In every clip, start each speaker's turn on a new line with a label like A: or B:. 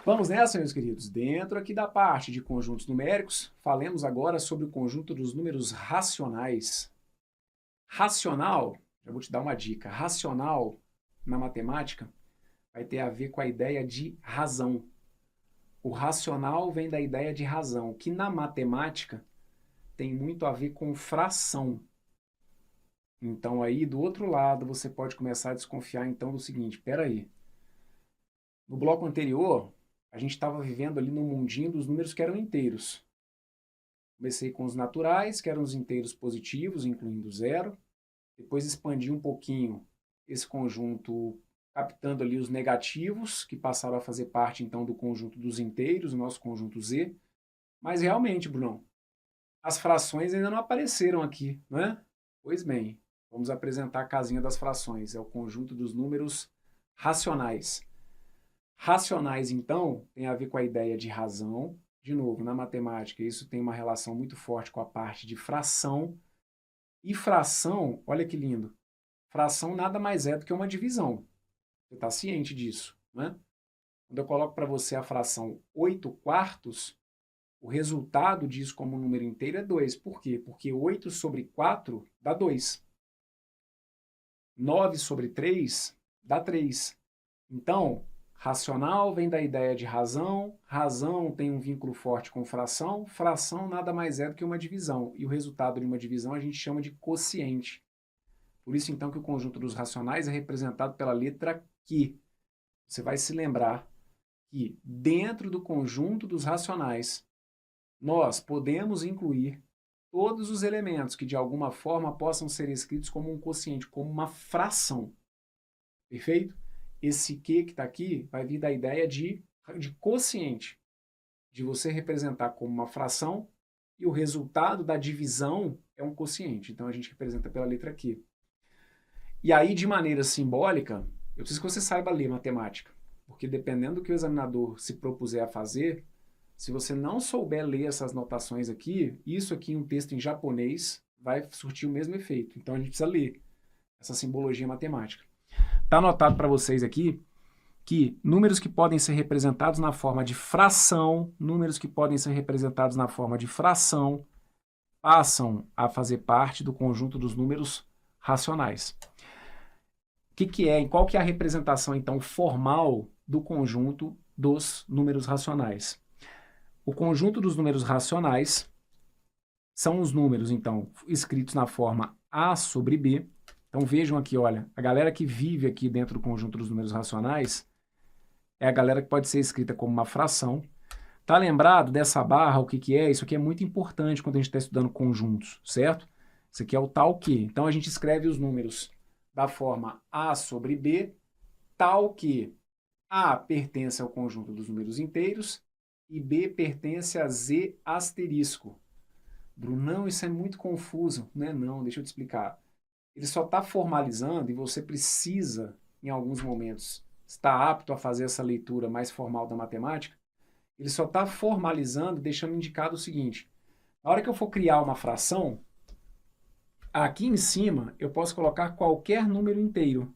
A: Vamos nessa, meus queridos. Dentro aqui da parte de conjuntos numéricos, falemos agora sobre o conjunto dos números racionais. Racional, já vou te dar uma dica, racional na matemática vai ter a ver com a ideia de razão. O racional vem da ideia de razão, que na matemática tem muito a ver com fração. Então aí, do outro lado, você pode começar a desconfiar então do seguinte, espera aí. No bloco anterior, a gente estava vivendo ali no mundinho dos números que eram inteiros. Comecei com os naturais, que eram os inteiros positivos, incluindo zero. Depois expandi um pouquinho esse conjunto, captando ali os negativos, que passaram a fazer parte então do conjunto dos inteiros, o nosso conjunto Z. Mas realmente, Brunão, as frações ainda não apareceram aqui, não é? Pois bem, vamos apresentar a casinha das frações. É o conjunto dos números racionais. Racionais, então, tem a ver com a ideia de razão. De novo, na matemática, isso tem uma relação muito forte com a parte de fração. E fração, olha que lindo, fração nada mais é do que uma divisão. Você está ciente disso, né? Quando eu coloco para você a fração 8/4, o resultado disso como número inteiro é 2. Por quê? Porque 8 sobre 4 dá 2. 9 sobre 3 dá 3. Então, racional vem da ideia de razão, razão tem um vínculo forte com fração, fração nada mais é do que uma divisão, e o resultado de uma divisão a gente chama de quociente. Por isso, então, que o conjunto dos racionais é representado pela letra Q. Você vai se lembrar que dentro do conjunto dos racionais, nós podemos incluir todos os elementos que de alguma forma possam ser escritos como um quociente, como uma fração. Perfeito? Esse Q que está aqui vai vir da ideia de quociente, de você representar como uma fração e o resultado da divisão é um quociente. Então a gente representa pela letra Q. E aí, de maneira simbólica, eu preciso que você saiba ler matemática, porque dependendo do que o examinador se propuser a fazer, se você não souber ler essas notações aqui, isso aqui em um texto em japonês vai surtir o mesmo efeito. Então a gente precisa ler essa simbologia matemática. Está anotado para vocês aqui que números que podem ser representados na forma de fração, números que podem ser representados na forma de fração, passam a fazer parte do conjunto dos números racionais. Qual que é a representação, então, formal do conjunto dos números racionais? O conjunto dos números racionais são os números, então, escritos na forma A sobre B. Então vejam aqui, olha, a galera que vive aqui dentro do conjunto dos números racionais é a galera que pode ser escrita como uma fração. Tá lembrado dessa barra, o que que é? Isso aqui é muito importante quando a gente está estudando conjuntos, certo? Isso aqui é o tal que. Então a gente escreve os números da forma A sobre B, tal que A pertence ao conjunto dos números inteiros e B pertence a Z asterisco. Brunão, isso é muito confuso. Não é não, deixa eu te explicar. Ele só está formalizando e você precisa, em alguns momentos, estar apto a fazer essa leitura mais formal da matemática. Ele só está formalizando, deixando indicado o seguinte. Na hora que eu for criar uma fração, aqui em cima eu posso colocar qualquer número inteiro.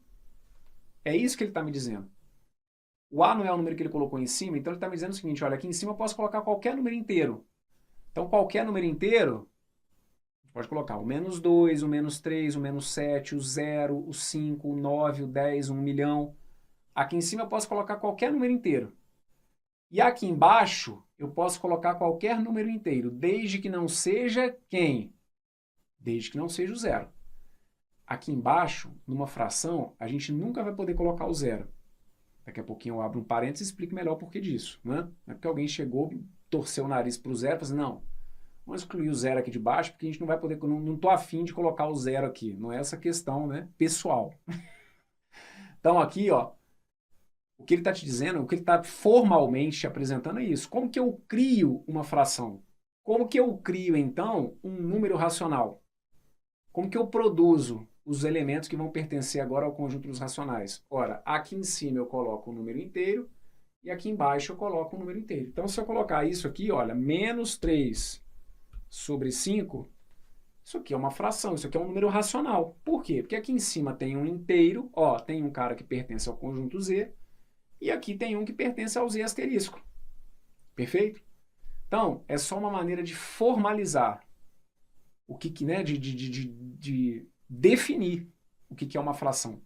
A: É isso que ele está me dizendo. O A não é o número que ele colocou em cima, então ele está me dizendo o seguinte, olha, aqui em cima eu posso colocar qualquer número inteiro. Então, qualquer número inteiro, pode colocar o -2, o -3, o -7, o 0, o 5, o 9, o 10, 1 milhão. Aqui em cima eu posso colocar qualquer número inteiro. E aqui embaixo eu posso colocar qualquer número inteiro, desde que não seja quem? Desde que não seja o zero. Aqui embaixo, numa fração, a gente nunca vai poder colocar o zero. Daqui a pouquinho eu abro um parênteses e explico melhor o porquê disso. Né? Não é porque alguém chegou, torceu o nariz para o zero e falou assim, não, vamos excluir o zero aqui de baixo, porque a gente não vai poder, não estou afim de colocar o zero aqui. Não é essa questão, né, pessoal. Então aqui, ó, o que ele está te dizendo, o que ele está formalmente te apresentando é isso. Como que eu crio uma fração? Como que eu crio, então, um número racional? Como que eu produzo os elementos que vão pertencer agora ao conjunto dos racionais? Ora, aqui em cima eu coloco o número inteiro e aqui embaixo eu coloco o número inteiro. Então, se eu colocar isso aqui, olha, -3 sobre 5, isso aqui é uma fração, isso aqui é um número racional. Por quê? Porque aqui em cima tem um inteiro, ó, tem um cara que pertence ao conjunto Z, e aqui tem um que pertence ao z asterisco. Perfeito? Então, é só uma maneira de formalizar o que, né, de definir o que é uma fração.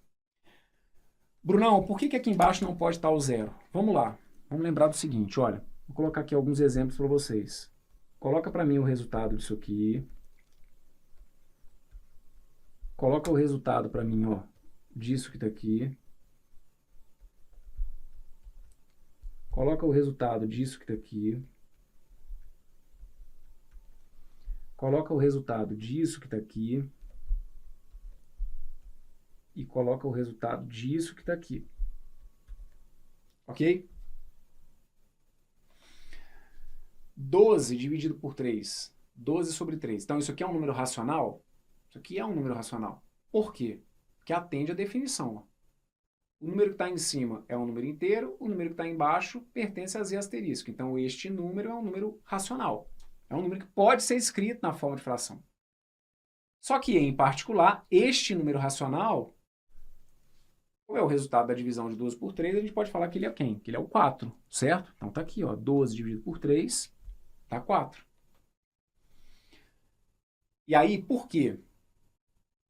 A: Brunão, por que aqui embaixo não pode estar o zero? Vamos lá, vamos lembrar do seguinte, olha, vou colocar aqui alguns exemplos para vocês. Coloca para mim o resultado disso aqui. Coloca o resultado para mim, ó, disso que está aqui. Coloca o resultado disso que está aqui. Coloca o resultado disso que está aqui. E coloca o resultado disso que está aqui. Ok? 12 dividido por 3. 12 sobre 3. Então, isso aqui é um número racional? Isso aqui é um número racional. Por quê? Porque atende à definição. Ó. O número que está em cima é um número inteiro, o número que está embaixo pertence a z asterisco. Então, este número é um número racional. É um número que pode ser escrito na forma de fração. Só que, em particular, este número racional, como é o resultado da divisão de 12 por 3, a gente pode falar que ele é quem? Que ele é o 4, certo? Então, está aqui, ó, 12 dividido por 3, dá 4. E aí, por quê?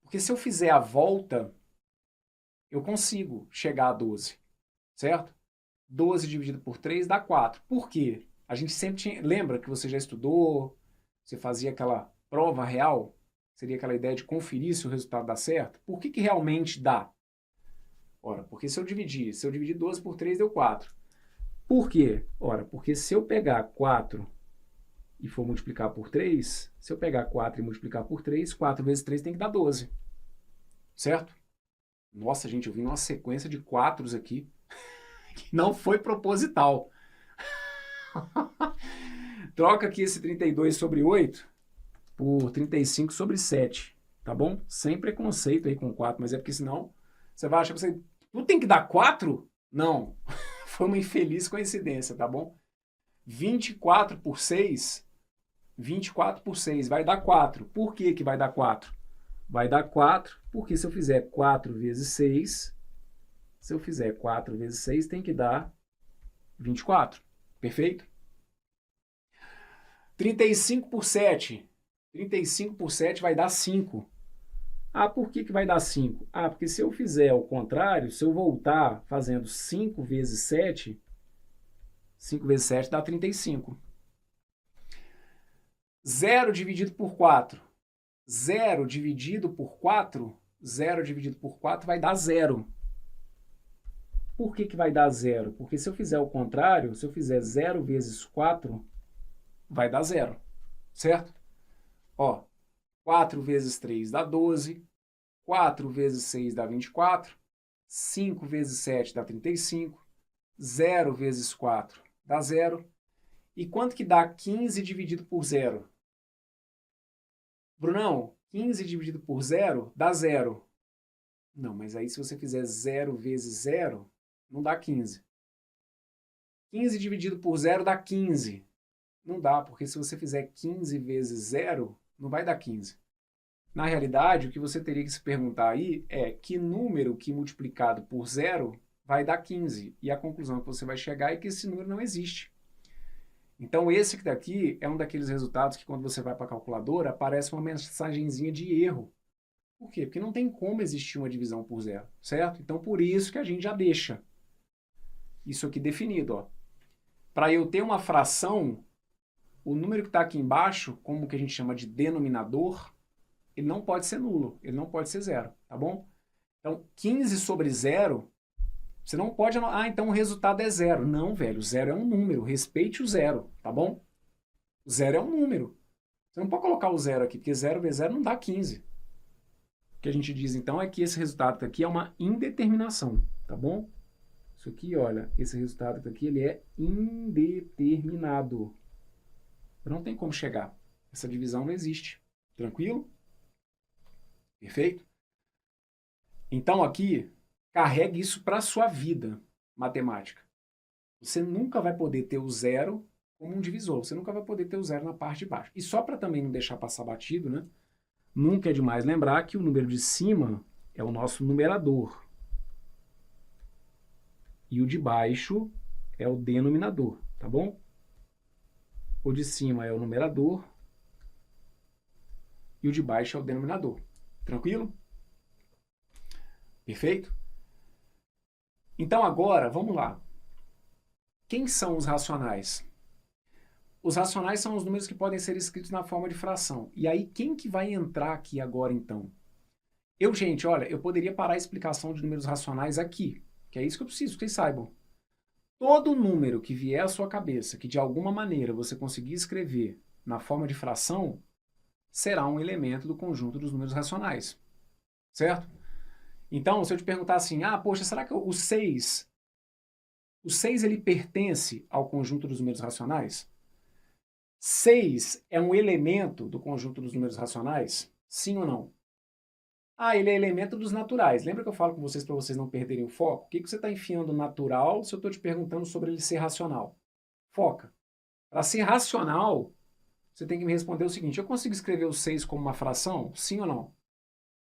A: Porque se eu fizer a volta, eu consigo chegar a 12, certo? 12 dividido por 3 dá 4. Por quê? A gente sempre tinha... Lembra que você já estudou, você fazia aquela prova real? Seria aquela ideia de conferir se o resultado dá certo? Por que realmente dá? Ora, porque se eu dividir 12 por 3 deu 4. Por quê? Ora, porque se eu pegar 4 e for multiplicar por 3, se eu pegar 4 e multiplicar por 3, 4 vezes 3 tem que dar 12. Certo? Nossa, gente, eu vi uma sequência de 4 aqui que não foi proposital. Troca aqui esse 32 sobre 8 por 35 sobre 7, tá bom? Sem preconceito aí com 4, mas é porque senão você vai achar que você... Não tem que dar 4? Não. Foi uma infeliz coincidência, tá bom? 24 por 6 vai dar 4. Por que que vai dar 4? Vai dar 4 porque se eu fizer 4 vezes 6, se eu fizer 4 vezes 6 tem que dar 24. Perfeito? 35 por 7. 35 por 7 vai dar 5. Ah, por que que vai dar 5? Ah, porque se eu fizer ao contrário, se eu voltar fazendo 5 vezes 7, 5 vezes 7 dá 35. 0 dividido por 4. 0 dividido por 4, 0 dividido por 4 vai dar 0. Por que que vai dar 0? Porque se eu fizer o contrário, se eu fizer 0 vezes 4, vai dar 0, certo? Ó, 4 vezes 3 dá 12, 4 vezes 6 dá 24, 5 vezes 7 dá 35, 0 vezes 4 dá 0. E quanto que dá 15 dividido por 0? Brunão, 15 dividido por 0 dá 0. Não, mas aí se você fizer 0 vezes 0, não dá 15. 15 dividido por 0 dá 15. Não dá, porque se você fizer 15 vezes 0, não vai dar 15. Na realidade, o que você teria que se perguntar aí é que número que multiplicado por 0 vai dar 15. E a conclusão que você vai chegar é que esse número não existe. Então, esse que daqui é um daqueles resultados que quando você vai para a calculadora, aparece uma mensagenzinha de erro. Por quê? Porque não tem como existir uma divisão por 0, certo? Então, por isso que a gente já deixa isso aqui definido, ó. Para eu ter uma fração, o número que está aqui embaixo, como que a gente chama de denominador, ele não pode ser nulo, ele não pode ser 0, tá bom? Então, 15 sobre 0, você não pode... Ah, então o resultado é 0. Não, velho, 0 é um número, respeite o 0, tá bom? O 0 é um número. Você não pode colocar o 0 aqui, porque 0 vezes 0 não dá 15. O que a gente diz, então, é que esse resultado aqui é uma indeterminação, tá bom? Isso aqui, olha, esse resultado aqui, ele é indeterminado. Não tem como chegar. Essa divisão não existe. Tranquilo? Perfeito? Então, aqui, carregue isso para a sua vida matemática. Você nunca vai poder ter o 0 como um divisor. Você nunca vai poder ter o 0 na parte de baixo. E só para também não deixar passar batido, né? Nunca é demais lembrar que o número de cima é o nosso numerador. E o de baixo é o denominador, tá bom? O de cima é o numerador e o de baixo é o denominador. Tranquilo? Perfeito? Então agora, vamos lá. Quem são os racionais? Os racionais são os números que podem ser escritos na forma de fração. E aí, quem que vai entrar aqui agora, então? Gente, olha, eu poderia parar a explicação de números racionais aqui, que é isso que eu preciso que vocês saibam. Todo número que vier à sua cabeça, que de alguma maneira você conseguir escrever na forma de fração, será um elemento do conjunto dos números racionais. Certo? Então, se eu te perguntar assim, poxa, será que o 6 ele pertence ao conjunto dos números racionais? 6 é um elemento do conjunto dos números racionais? Sim ou não? Ele é elemento dos naturais. Lembra que eu falo com vocês para vocês não perderem o foco? O que você está enfiando natural se eu estou te perguntando sobre ele ser racional? Foca. Para ser racional, você tem que me responder o seguinte: eu consigo escrever o 6 como uma fração? Sim ou não?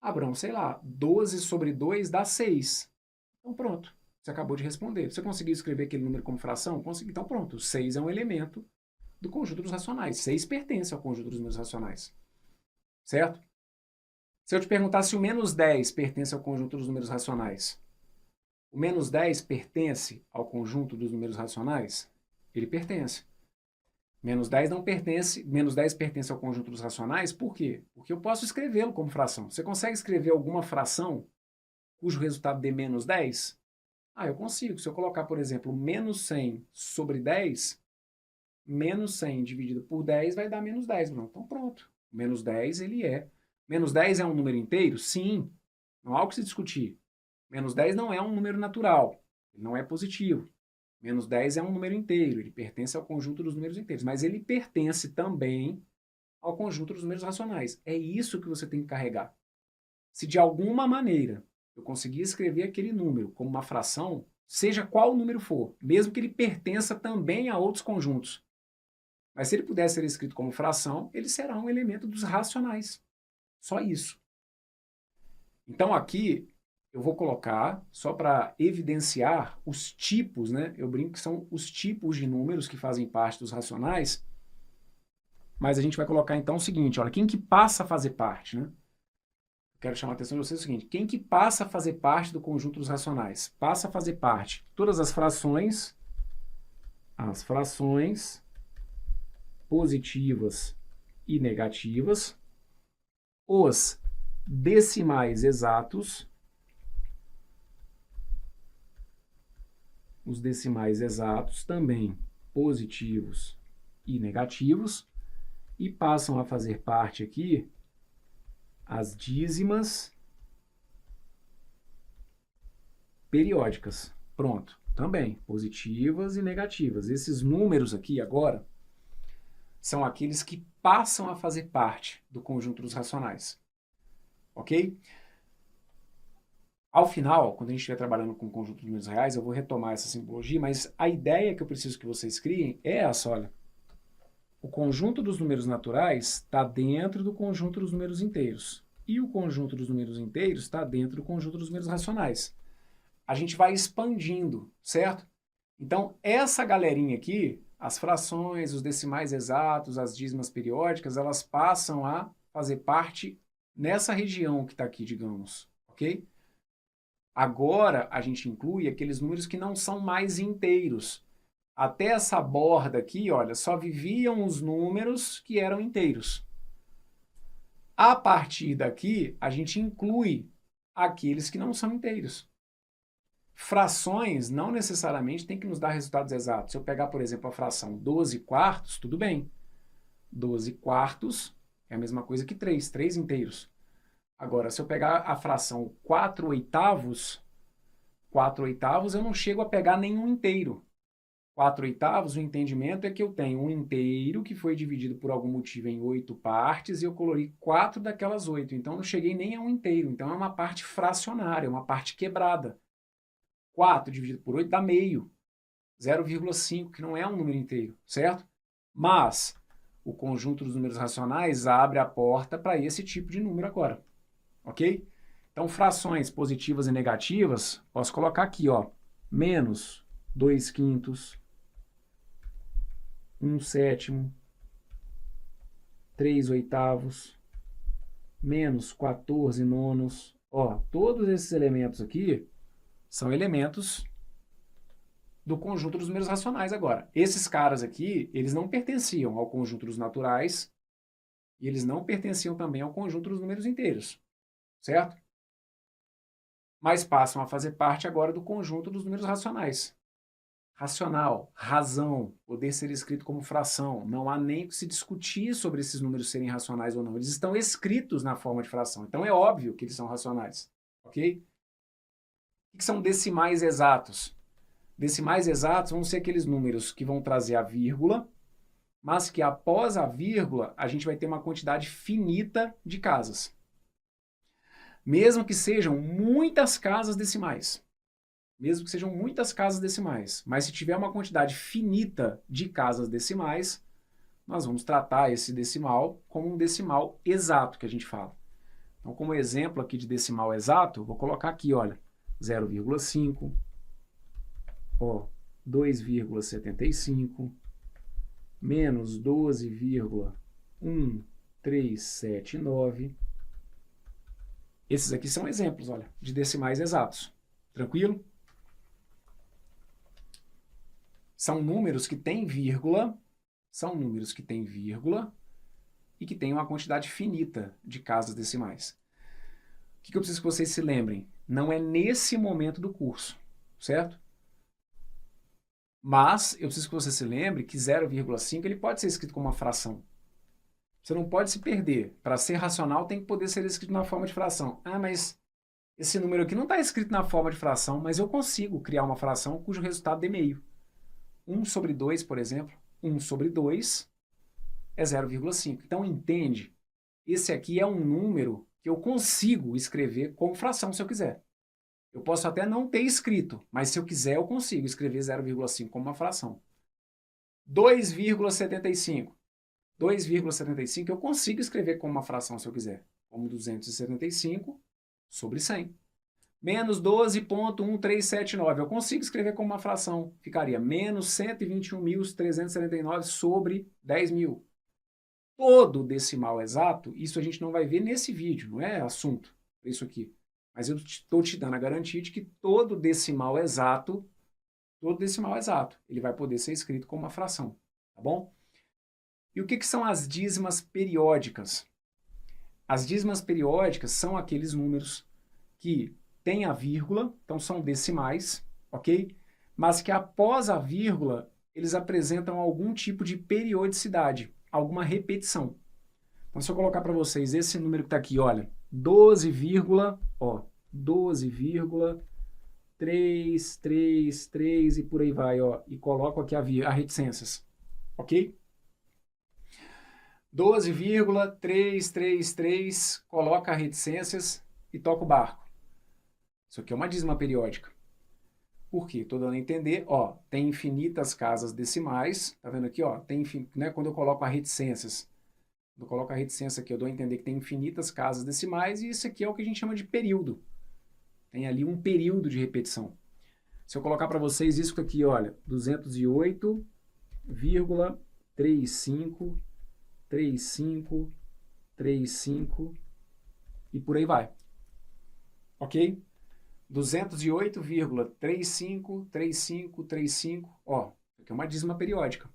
A: Abraão, sei lá, 12 sobre 2 dá 6. Então pronto, você acabou de responder. Você conseguiu escrever aquele número como fração? Consegui. Então pronto, 6 é um elemento do conjunto dos racionais. 6 pertence ao conjunto dos números racionais. Certo? Se eu te perguntar se o menos 10 pertence ao conjunto dos números racionais, o menos 10 pertence ao conjunto dos números racionais? Ele pertence. Menos 10 não pertence, menos 10 pertence ao conjunto dos racionais, por quê? Porque eu posso escrevê-lo como fração. Você consegue escrever alguma fração cujo resultado dê menos 10? Eu consigo. Se eu colocar, por exemplo, menos 100 sobre 10, menos 100 dividido por 10 vai dar menos 10. Então pronto. Menos 10 ele é. Menos 10 é um número inteiro? Sim. Não há o que se discutir. Menos 10 não é um número natural. Ele não é positivo. Menos 10 é um número inteiro. Ele pertence ao conjunto dos números inteiros. Mas ele pertence também ao conjunto dos números racionais. É isso que você tem que carregar. Se de alguma maneira eu conseguir escrever aquele número como uma fração, seja qual o número for, mesmo que ele pertença também a outros conjuntos. Mas se ele puder ser escrito como fração, ele será um elemento dos racionais. Só isso. Então aqui eu vou colocar, só para evidenciar os tipos, né? Eu brinco que são os tipos de números que fazem parte dos racionais, mas a gente vai colocar então o seguinte, olha, quem que passa a fazer parte, né? Quero chamar a atenção de vocês o seguinte: quem que passa a fazer parte do conjunto dos racionais? Passa a fazer parte todas as frações positivas e negativas, os decimais exatos, também positivos e negativos, e passam a fazer parte aqui as dízimas periódicas. Pronto, também positivas e negativas. Esses números aqui agora são aqueles que passam a fazer parte do conjunto dos racionais. Ok? Ao final, quando a gente estiver trabalhando com o conjunto dos números reais, eu vou retomar essa simbologia, mas a ideia que eu preciso que vocês criem é essa, olha. O conjunto dos números naturais está dentro do conjunto dos números inteiros. E o conjunto dos números inteiros está dentro do conjunto dos números racionais. A gente vai expandindo, certo? Então, essa galerinha aqui, as frações, os decimais exatos, as dízimas periódicas, elas passam a fazer parte nessa região que está aqui, digamos, ok? Agora, a gente inclui aqueles números que não são mais inteiros. Até essa borda aqui, olha, só viviam os números que eram inteiros. A partir daqui, a gente inclui aqueles que não são inteiros. Frações não necessariamente tem que nos dar resultados exatos. Se eu pegar, por exemplo, a fração 12 quartos, tudo bem. 12 quartos é a mesma coisa que 3 inteiros. Agora, se eu pegar a fração 4 oitavos, 4 oitavos eu não chego a pegar nenhum inteiro. 4 oitavos, o entendimento é que eu tenho um inteiro que foi dividido por algum motivo em 8 partes e eu colori 4 daquelas 8. Então, eu não cheguei nem a um inteiro. Então, é uma parte fracionária, uma parte quebrada. 4 dividido por 8 dá meio. 0,5, que não é um número inteiro, certo? Mas o conjunto dos números racionais abre a porta para esse tipo de número agora. Ok? Então, frações positivas e negativas, posso colocar aqui, ó. menos 2/5, 1/7, 3/8, menos 14/9. Ó, todos esses elementos aqui são elementos do conjunto dos números racionais agora. Esses caras aqui, eles não pertenciam ao conjunto dos naturais e eles não pertenciam também ao conjunto dos números inteiros, certo? Mas passam a fazer parte agora do conjunto dos números racionais. Racional, razão, poder ser escrito como fração. Não há nem que se discutir sobre esses números serem racionais ou não. Eles estão escritos na forma de fração. Então é óbvio que eles são racionais. Ok? O que são decimais exatos? Decimais exatos vão ser aqueles números que vão trazer a vírgula, mas que após a vírgula a gente vai ter uma quantidade finita de casas. Mesmo que sejam muitas casas decimais. Mesmo que sejam muitas casas decimais. Mas se tiver uma quantidade finita de casas decimais, nós vamos tratar esse decimal como um decimal exato que a gente fala. Então, como exemplo aqui de decimal exato, vou colocar aqui, olha, 0,5, ó, 2,75, menos 12,1379. Esses aqui são exemplos, olha, de decimais exatos. Tranquilo? São números que têm vírgula, e que têm uma quantidade finita de casas decimais. O que eu preciso que vocês se lembrem? Não é nesse momento do curso, certo? Mas eu preciso que você se lembre que 0,5 ele pode ser escrito como uma fração. Você não pode se perder. Para ser racional tem que poder ser escrito na forma de fração. Ah, mas esse número aqui não está escrito na forma de fração, mas eu consigo criar uma fração cujo resultado dê meio. 1/2, por exemplo, 1/2 é 0,5. Então, entende? Esse aqui é um número que eu consigo escrever como fração se eu quiser. Eu posso até não ter escrito, mas se eu quiser eu consigo escrever 0,5 como uma fração. 2,75. 2,75 eu consigo escrever como uma fração se eu quiser, como 275 sobre 100. Menos 12,1379. Eu consigo escrever como uma fração. Ficaria menos 121.379 sobre 10.000. Todo decimal exato, isso a gente não vai ver nesse vídeo, não é assunto isso aqui. Mas eu estou te dando a garantia de que todo decimal exato, ele vai poder ser escrito como uma fração, tá bom? E o que são as dízimas periódicas? As dízimas periódicas são aqueles números que têm a vírgula, então são decimais, ok? Mas que após a vírgula, eles apresentam algum tipo de periodicidade, alguma repetição. Então, se eu colocar para vocês esse número que está aqui, olha, 12,333 e por aí vai, ó, e coloco aqui a reticências, ok? 12,333, coloca reticências e toca o barco. Isso aqui é uma dízima periódica. Por quê? Estou dando a entender, ó, tem infinitas casas decimais, tá vendo aqui, ó, tem, né, quando eu coloco a reticências, quando eu coloco a reticência aqui, eu dou a entender que tem infinitas casas decimais, e isso aqui é o que a gente chama de período. Tem ali um período de repetição. Se eu colocar para vocês isso aqui, olha, 208,35, 35, 35 e por aí vai. Ok? 208,35, 35, 35, ó, aqui é uma dízima periódica.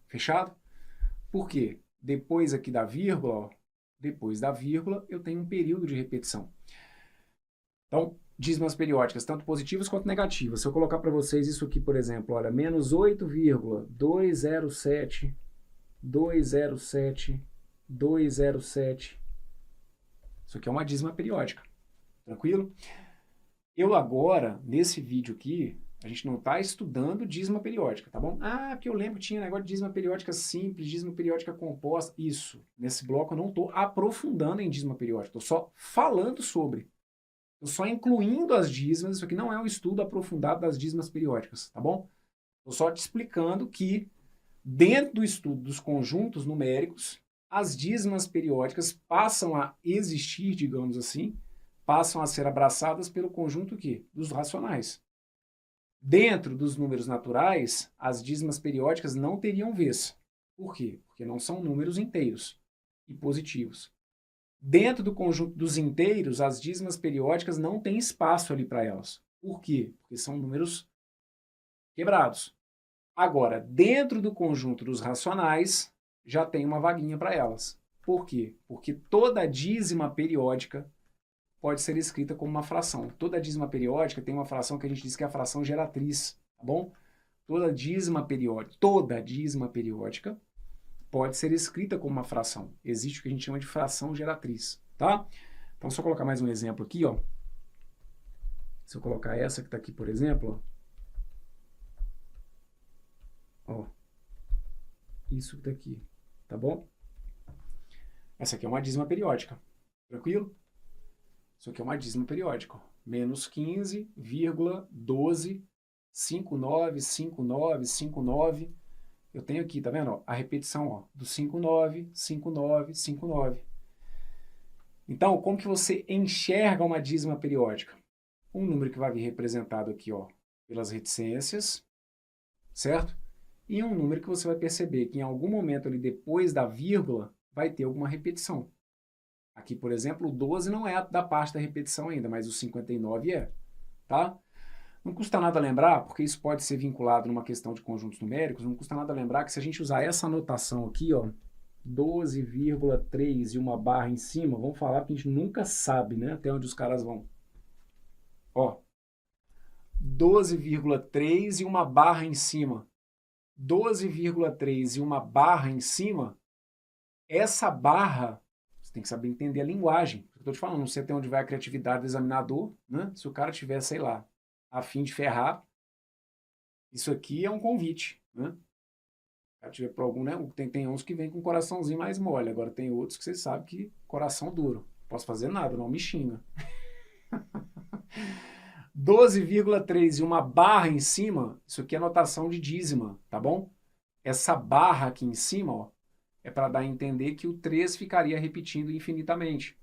A: Fechado? Por quê? Depois aqui da vírgula, ó, depois da vírgula, eu tenho um período de repetição. Então, dízimas periódicas, tanto positivas quanto negativas. Se eu colocar para vocês isso aqui, por exemplo, olha, menos 8,207, 207, 207. Isso aqui é uma dízima periódica. Tranquilo? Eu agora, nesse vídeo aqui, a gente não está estudando dízima periódica, tá bom? Ah, porque eu lembro que tinha negócio de dízima periódica simples, dízima periódica composta. Isso. Nesse bloco eu não estou aprofundando em dízima periódica, estou só falando sobre. Estou só incluindo as dízimas. Isso aqui não é um estudo aprofundado das dízimas periódicas, tá bom? Estou só te explicando que dentro do estudo dos conjuntos numéricos, as dízimas periódicas passam a existir, digamos assim, passam a ser abraçadas pelo conjunto aqui, dos racionais. Dentro dos números naturais, as dízimas periódicas não teriam vez. Por quê? Porque não são números inteiros e positivos. Dentro do conjunto dos inteiros, as dízimas periódicas não têm espaço ali para elas. Por quê? Porque são números quebrados. Agora, dentro do conjunto dos racionais, já tem uma vaguinha para elas. Por quê? Porque toda dízima periódica pode ser escrita como uma fração. Toda dízima periódica tem uma fração que a gente diz que é a fração geratriz, tá bom? Toda dízima periódica pode ser escrita como uma fração. Existe o que a gente chama de fração geratriz, tá? Então, se eu colocar mais um exemplo aqui, ó. Se eu colocar essa que está aqui, por exemplo, ó. Isso que está aqui, tá bom? Essa aqui é uma dízima periódica, tranquilo? Isso aqui é uma dízima periódica, ó. Menos 15,12,59,59,59. Eu tenho aqui, tá vendo? Ó, a repetição ó, do 59, 59, 59. Então, como que você enxerga uma dízima periódica? Um número que vai vir representado aqui ó, pelas reticências, certo? E um número que você vai perceber que em algum momento ali depois da vírgula vai ter alguma repetição. Aqui, por exemplo, o 12 não é da parte da repetição ainda, mas o 59 é, tá? Não custa nada lembrar, porque isso pode ser vinculado numa questão de conjuntos numéricos, não custa nada lembrar que se a gente usar essa anotação aqui, ó, 12,3 e uma barra em cima, vamos falar que a gente nunca sabe, né, até onde os caras vão. Ó, 12,3 e uma barra em cima. 12,3 e uma barra em cima, essa barra, você tem que saber entender a linguagem. Eu estou te falando, não sei até onde vai a criatividade do examinador, né? Se o cara tiver, sei lá, a fim de ferrar, isso aqui é um convite, né? Se tiver para algum, né? Tem uns que vem com um coraçãozinho mais mole, agora tem outros que você sabe que coração duro. Não posso fazer nada, não me xinga. 12,3 e uma barra em cima, isso aqui é notação de dízima, tá bom? Essa barra aqui em cima, ó, é para dar a entender que o 3 ficaria repetindo infinitamente.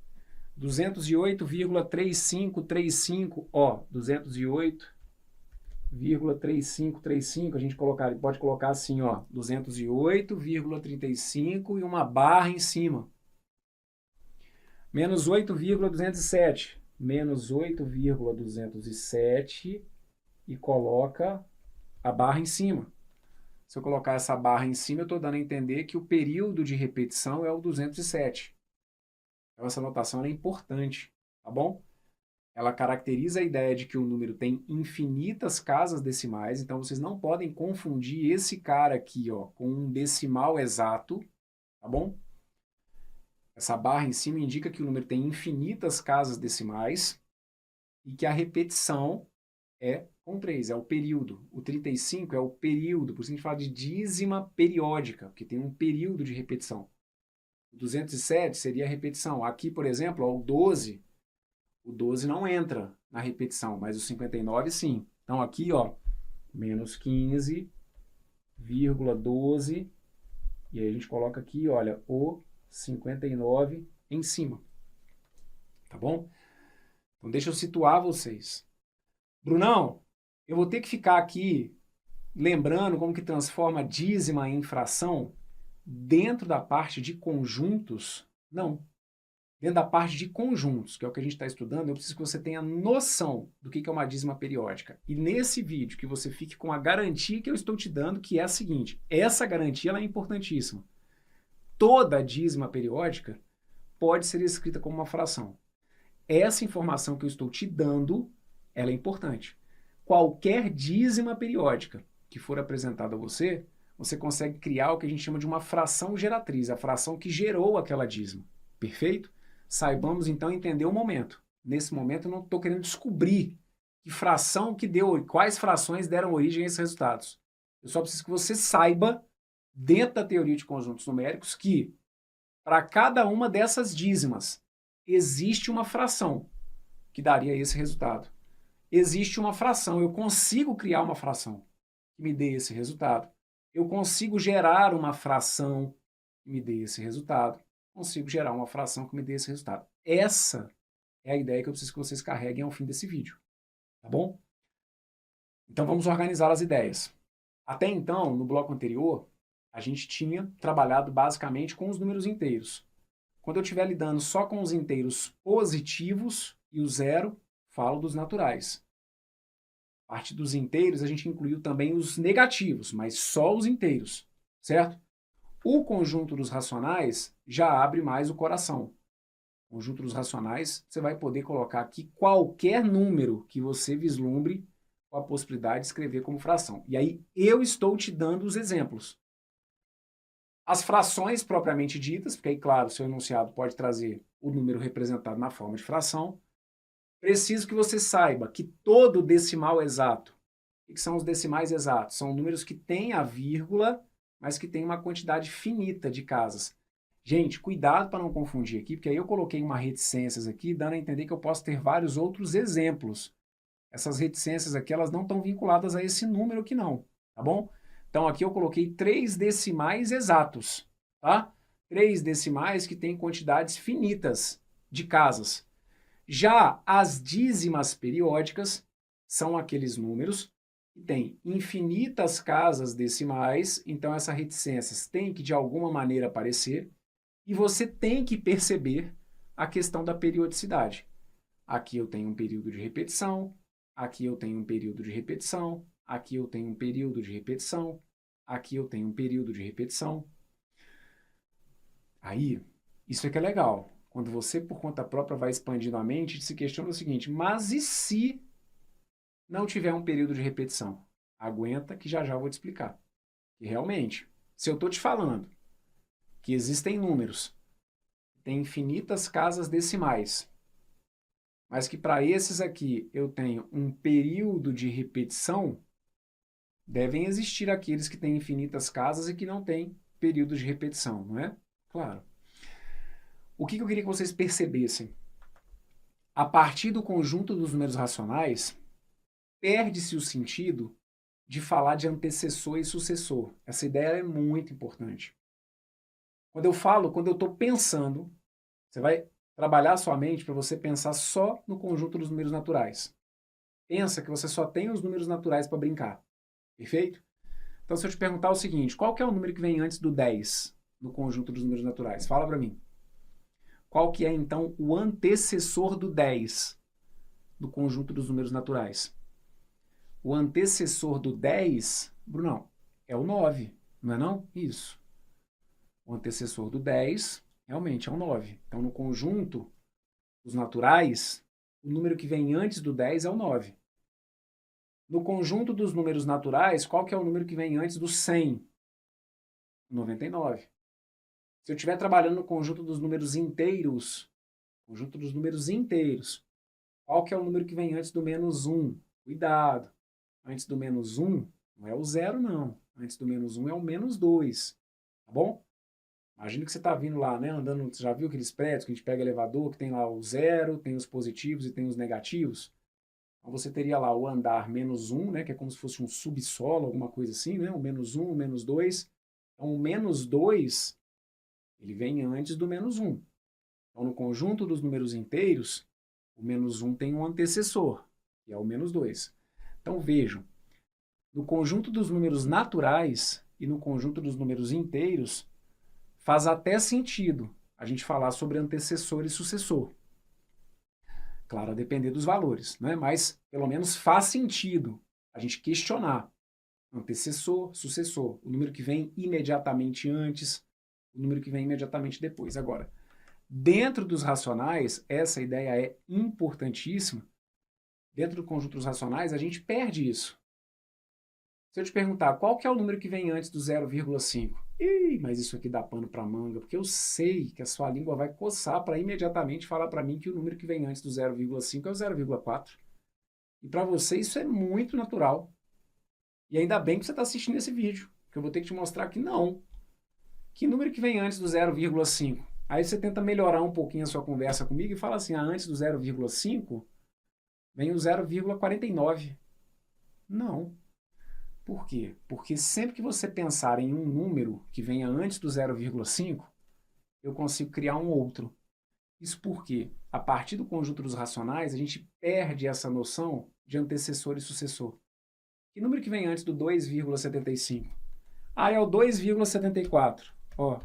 A: 208,3535, ó, 208,3535, a gente pode colocar assim, ó, 208,35 e uma barra em cima. Menos 8,207, menos 8,207 e coloca a barra em cima. Se eu colocar essa barra em cima, eu estou dando a entender que o período de repetição é o 207. Então, essa notação é importante, tá bom? Ela caracteriza a ideia de que o número tem infinitas casas decimais, então vocês não podem confundir esse cara aqui ó, com um decimal exato, tá bom? Essa barra em cima indica que o número tem infinitas casas decimais e que a repetição é com 3, é o período. O 35 é o período, por isso a gente fala de dízima periódica, porque tem um período de repetição. O 207 seria a repetição. Aqui, por exemplo, ó, o 12 não entra na repetição, mas o 59 sim. Então aqui, ó, menos 15,12, e aí a gente coloca aqui, olha, o 59 em cima. Tá bom? Então deixa eu situar vocês. Brunão, eu vou ter que ficar aqui lembrando como que transforma dízima em fração dentro da parte de conjuntos? Não. Dentro da parte de conjuntos, que é o que a gente está estudando, eu preciso que você tenha noção do que é uma dízima periódica. E nesse vídeo, que você fique com a garantia que eu estou te dando, que é a seguinte, essa garantia ela é importantíssima. Toda dízima periódica pode ser escrita como uma fração. Essa informação que eu estou te dando, ela é importante. Qualquer dízima periódica que for apresentada a você, você consegue criar o que a gente chama de uma fração geratriz, a fração que gerou aquela dízima. Perfeito? Saibamos então entender o momento. Nesse momento eu não estou querendo descobrir que fração que deu, quais frações deram origem a esses resultados. Eu só preciso que você saiba, dentro da teoria de conjuntos numéricos, que para cada uma dessas dízimas existe uma fração que daria esse resultado. Existe uma fração, eu consigo criar uma fração que me dê esse resultado. Eu consigo gerar uma fração que me dê esse resultado. Consigo gerar uma fração que me dê esse resultado. Essa é a ideia que eu preciso que vocês carreguem ao fim desse vídeo. Tá bom? Então vamos organizar as ideias. Até então, no bloco anterior, a gente tinha trabalhado basicamente com os números inteiros. Quando eu estiver lidando só com os inteiros positivos e o zero, falo dos naturais. A parte dos inteiros, a gente incluiu também os negativos, mas só os inteiros, certo? O conjunto dos racionais já abre mais o coração. O conjunto dos racionais, você vai poder colocar aqui qualquer número que você vislumbre com a possibilidade de escrever como fração. E aí eu estou te dando os exemplos. As frações propriamente ditas, porque aí, claro, seu enunciado pode trazer o número representado na forma de fração. Preciso que você saiba que todo decimal exato, o que são os decimais exatos? São números que têm a vírgula, mas que têm uma quantidade finita de casas. Gente, cuidado para não confundir aqui, porque aí eu coloquei uma reticências aqui, dando a entender que eu posso ter vários outros exemplos. Essas reticências aqui, elas não estão vinculadas a esse número aqui não, tá bom? Então aqui eu coloquei 3 decimais exatos, tá? 3 decimais que têm quantidades finitas de casas. Já as dízimas periódicas são aqueles números que têm infinitas casas decimais, então essa reticências tem que de alguma maneira aparecer, e você tem que perceber a questão da periodicidade. Aqui eu tenho um período de repetição, aqui eu tenho um período de repetição, aqui eu tenho um período de repetição, aqui eu tenho um período de repetição. Aí, isso é que é legal. Quando você, por conta própria, vai expandindo a mente, se questiona o seguinte, mas e se não tiver um período de repetição? Aguenta que já já eu vou te explicar. E realmente, se eu estou te falando que existem números, tem infinitas casas decimais, mas que para esses aqui eu tenho um período de repetição, devem existir aqueles que têm infinitas casas e que não têm período de repetição, não é? Claro. O que eu queria que vocês percebessem? A partir do conjunto dos números racionais, perde-se o sentido de falar de antecessor e sucessor. Essa ideia é muito importante. Quando eu estou pensando, você vai trabalhar a sua mente para você pensar só no conjunto dos números naturais. Pensa que você só tem os números naturais para brincar. Perfeito? Então, se eu te perguntar o seguinte, qual que é o número que vem antes do 10 no conjunto dos números naturais? Fala para mim. Qual que é, então, o antecessor do 10 do conjunto dos números naturais? O antecessor do 10, Brunão, é o 9, não é não? Isso. O antecessor do 10 realmente é o 9. Então, no conjunto dos naturais, o número que vem antes do 10 é o 9. No conjunto dos números naturais, qual que é o número que vem antes do 100? 99. Se eu estiver trabalhando no conjunto dos números inteiros, qual que é o número que vem antes do menos 1? Cuidado. Antes do menos 1, não é o 0, não. Antes do menos 1 é o menos 2. Tá bom? Imagina que você está vindo lá, né, andando, você já viu aqueles prédios que a gente pega elevador, que tem lá o 0, tem os positivos e tem os negativos? Então você teria lá o andar menos 1, né, que é como se fosse um subsolo, alguma coisa assim, né? O menos 1, o menos 2. Então o menos 2, ele vem antes do menos 1. Então no conjunto dos números inteiros, o menos 1 tem um antecessor, que é o menos 2. Então vejam, no conjunto dos números naturais e no conjunto dos números inteiros, faz até sentido a gente falar sobre antecessor e sucessor. Claro, a depender dos valores, né? Mas pelo menos faz sentido a gente questionar antecessor, sucessor, o número que vem imediatamente antes, o número que vem imediatamente depois. Agora, dentro dos racionais, essa ideia é importantíssima. Dentro do conjunto dos racionais, a gente perde isso. Se eu te perguntar qual que é o número que vem antes do 0,5, mas isso aqui dá pano para manga, porque eu sei que a sua língua vai coçar para imediatamente falar para mim que o número que vem antes do 0,5 é o 0,4. E para você isso é muito natural. E ainda bem que você está assistindo esse vídeo, que eu vou ter que te mostrar que não. Que número que vem antes do 0,5? Aí você tenta melhorar um pouquinho a sua conversa comigo e fala assim, antes do 0,5 vem o 0,49. Não. Por quê? Porque sempre que você pensar em um número que venha antes do 0,5, eu consigo criar um outro. Isso porque, a partir do conjunto dos racionais, a gente perde essa noção de antecessor e sucessor. Que número que vem antes do 2,75? Ah, é o 2,74. Ó,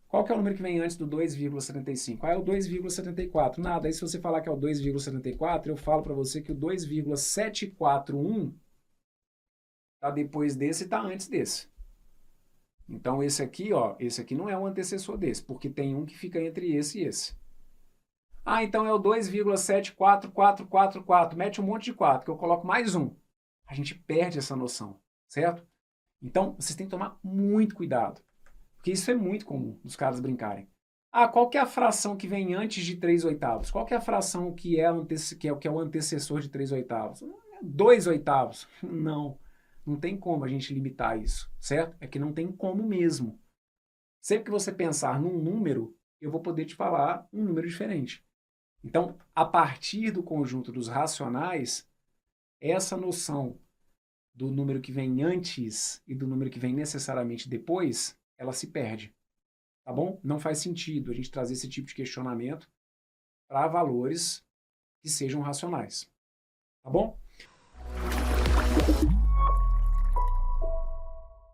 A: qual que é o número que vem antes do 2,75? Ah, é o 2,74. Nada, aí se você falar que é o 2,74, eu falo para você que o 2,741 está depois desse e está antes desse. Então esse aqui, ó, esse aqui não é um antecessor desse, porque tem um que fica entre esse e esse. Ah, então é o 2,74444. Mete um monte de 4, que eu coloco mais um. A gente perde essa noção, certo? Então, vocês têm que tomar muito cuidado, porque isso é muito comum dos caras brincarem. Ah, qual que é a fração que vem antes de 3/8? Qual que é a fração que é o antecessor de 3/8? 2/8. Não, não tem como a gente limitar isso, certo? É que não tem como mesmo. Sempre que você pensar num número, eu vou poder te falar um número diferente. Então, a partir do conjunto dos racionais, essa noção do número que vem antes e do número que vem necessariamente depois, ela se perde, tá bom? Não faz sentido a gente trazer esse tipo de questionamento para valores que sejam racionais, tá bom?